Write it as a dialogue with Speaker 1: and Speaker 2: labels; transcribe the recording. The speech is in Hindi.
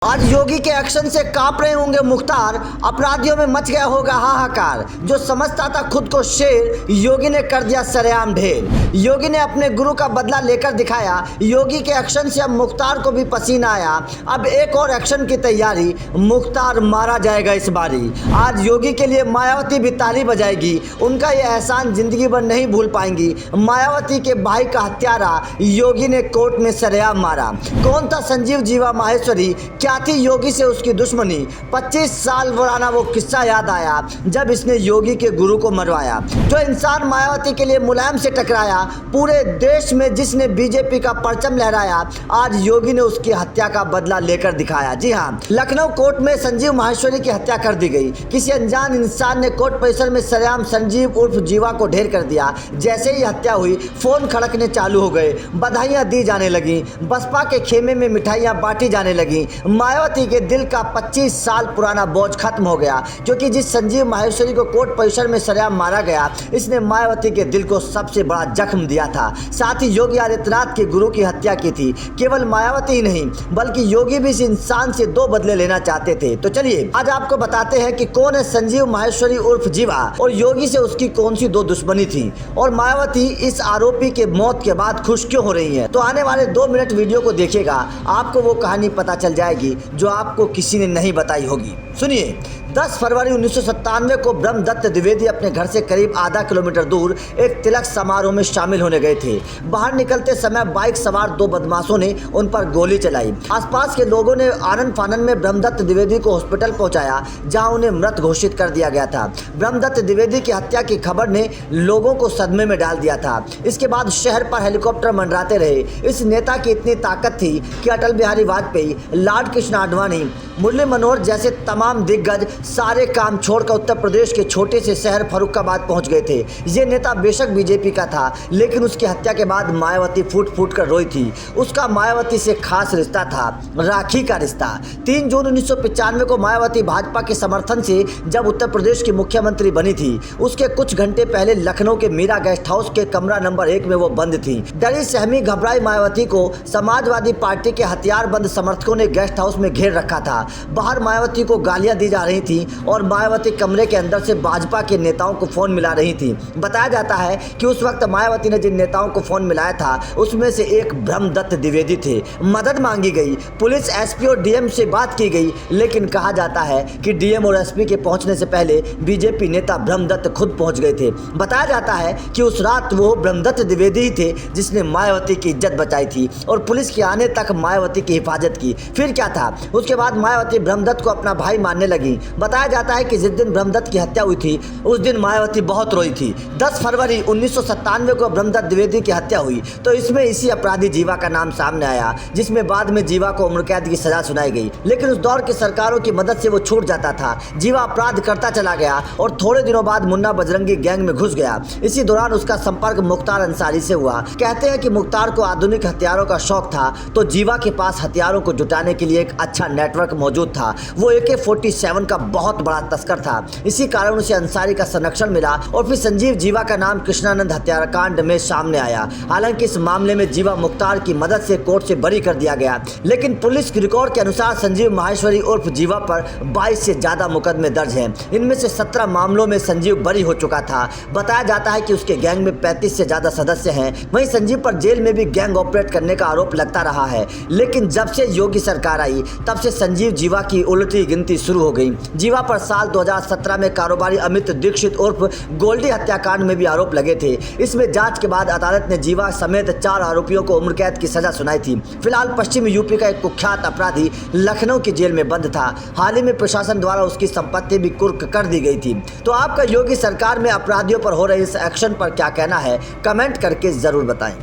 Speaker 1: आज योगी के एक्शन से कांप रहे होंगे मुख्तार। अपराधियों में मच गया होगा हाहाकार। जो समझता था खुद को शेर, योगी ने कर दिया सरेआम ढेर। योगी ने अपने गुरु का बदला लेकर दिखाया। योगी के एक्शन से अब मुख्तार को भी पसीना आया। अब एक और एक्शन की तैयारी, मुख्तार मारा जाएगा इस बारी। आज योगी के लिए मायावती भी ताली बजाएगी। उनका ये एहसान जिंदगी भर नहीं भूल पाएंगी। मायावती के भाई का हत्यारा योगी ने कोर्ट में सरेआम मारा। कौन था संजीव जीवा माहेश्वरी, क्या थी योगी से उसकी दुश्मनी? 25 साल पुराना वो किस्सा याद आया जब इसने योगी के गुरु को मरवाया। जो इंसान मायावती के लिए मुलायम से टकराया, पूरे देश में जिसने बीजेपी का परचम लहराया, आज योगी ने उसकी हत्या का बदला लेकर दिखाया। जी हाँ, लखनऊ कोर्ट में संजीव माहेश्वरी की हत्या कर दी गई। किसी अनजान इंसान ने कोर्ट परिसर में सरेआम संजीव उर्फ जीवा को ढेर कर दिया। जैसे ही हत्या हुई, फोन खड़कने चालू हो गए, बधाइयां दी जाने लगी, बसपा के खेमे में मिठाइयां बांटी जाने लगी। मायावती के दिल का 25 साल पुराना बोझ खत्म हो गया, क्योंकि जिस संजीव माहेश्वरी को कोर्ट परिसर में सरेआम मारा गया, इसने मायावती के दिल को सबसे बड़ा जख्म दिया था। साथ ही योगी आदित्यनाथ के गुरु की हत्या की थी। केवल मायावती ही नहीं, बल्कि योगी भी इस इंसान से 2 बदले लेना चाहते थे। तो चलिए आज आपको बताते हैं कि कौन है संजीव माहेश्वरी उर्फ जीवा और योगी से उसकी कौन सी 2 दुश्मनी थी, और मायावती इस आरोपी के मौत के बाद खुश क्यों हो रही है। तो आने वाले 2 मिनट वीडियो को देखिएगा, आपको वो कहानी पता चल जाएगी जो आपको किसी ने नहीं बताई होगी। सुनिए, 10 फरवरी 1997 को ब्रह्मदत्त द्विवेदी अपने घर से करीब आधा किलोमीटर दूर एक तिलक समारोह में शामिल होने गए थे। बाहर निकलते समय बाइक सवार 2 बदमाशों ने उन पर गोली चलाई। आसपास के लोगों ने आनन फानन में ब्रह्मदत्त द्विवेदी को हॉस्पिटल पहुंचाया, जहां उन्हें मृत घोषित कर दिया गया था। ब्रह्मदत्त द्विवेदी की हत्या की खबर ने लोगों को सदमे में डाल दिया था। इसके बाद शहर पर हेलीकॉप्टर मंडराते रहे। इस नेता की इतनी ताकत थी कि अटल बिहारी वाजपेयी, लार्ड कृष्ण आडवाणी, मुरली मनोहर जैसे तमाम दिग्गज सारे काम छोड़कर उत्तर प्रदेश के छोटे से शहर फर्रुखाबाद पहुंच गए थे। ये नेता बेशक बीजेपी का था, लेकिन उसकी हत्या के बाद मायावती फूट फूट कर रोई थी। उसका मायावती से खास रिश्ता था, राखी का रिश्ता। 3 जून 1995 को मायावती भाजपा के समर्थन से जब उत्तर प्रदेश की मुख्यमंत्री बनी थी, उसके कुछ घंटे पहले लखनऊ के मीरा गेस्ट हाउस के कमरा नंबर 1 में वो बंद थी। डरी सहमी घबराई मायावती को समाजवादी पार्टी के हथियारबंद समर्थकों ने गेस्ट हाउस में घेर रखा था। बाहर मायावती को गालियां दी जा रही थी और मायावती कमरे के अंदर से भाजपा के नेताओं को फोन मिला रही थी। बताया जाता है कि उस वक्त मायावती ने जिन नेताओं को फोन मिलाया था, उसमें से एक ब्रह्मदत्त द्विवेदी थे। मदद मांगी गई, पुलिस, एसपी और डीएम से बात की गई, लेकिन कहा जाता है कि डीएम और एसपी के पहुंचने से पहले बीजेपी नेता ब्रह्मदत्त खुद पहुंच गए थे। बताया जाता है कि उस रात वो ब्रह्मदत्त द्विवेदी ही थे जिसने मायावती की इज्जत बचाई थी और पुलिस के आने तक मायावती की हिफाजत की। फिर क्या था, उसके बाद मायावती ब्रह्मदत्त को अपना भाई मानने लगी। बताया जाता है कि जिस दिन ब्रह्मदत्त की हत्या हुई थी, उस दिन मायावती बहुत रोई थी। 10 फरवरी 1997 को ब्रह्मदत्त द्विवेदी की हत्या हुई, तो इसमें इसी अपराधी जीवा का नाम सामने आया, जिसमें बाद में जीवा को उम्र कैद की सजा सुनाई गई। लेकिन उस दौर की सरकारों की मदद से वो छूट जाता था। जीवा अपराध करता चला गया और थोड़े दिनों बाद मुन्ना बजरंगी गैंग में घुस गया। इसी दौरान उसका संपर्क मुख्तार अंसारी से हुआ। कहते हैं कि मुख्तार को आधुनिक हथियारों का शौक था, तो जीवा के पास हथियारों को जुटाने के लिए एक अच्छा नेटवर्क मौजूद था। वो AK-47 का बहुत बड़ा तस्कर था। इसी कारण उसे अंसारी का संरक्षण मिला और फिर संजीव जीवा का नाम कृष्णानंद हत्याकांड में सामने आया। हालांकि इस मामले में जीवा मुख्तार की मदद से कोर्ट से बरी कर दिया गया, लेकिन पुलिस की रिकॉर्ड के अनुसार संजीव माहेश्वरी उर्फ जीवा पर 22 से ज्यादा मुकदमे दर्ज हैं। इनमें से 17 मामलों में संजीव बरी हो चुका था। बताया जाता है कि उसके गैंग में 35 से ज्यादा सदस्य हैं। वहीं संजीव पर जेल में भी गैंग ऑपरेट करने का आरोप लगता रहा है। लेकिन जब से योगी सरकार आई, तब से संजीव जीवा की उल्टी गिनती शुरू हो गई। जीवा पर साल 2017 में कारोबारी अमित दीक्षित उर्फ गोल्डी हत्याकांड में भी आरोप लगे थे। इसमें जांच के बाद अदालत ने जीवा समेत 4 आरोपियों को उम्र कैद की सजा सुनाई थी। फिलहाल पश्चिम यूपी का एक कुख्यात अपराधी लखनऊ की जेल में बंद था। हाल ही में प्रशासन द्वारा उसकी संपत्ति भी कुर्क कर दी गई थी। तो आपका योगी सरकार में अपराधियों पर हो रहे इस एक्शन पर क्या कहना है, कमेंट करके जरूर बताएं।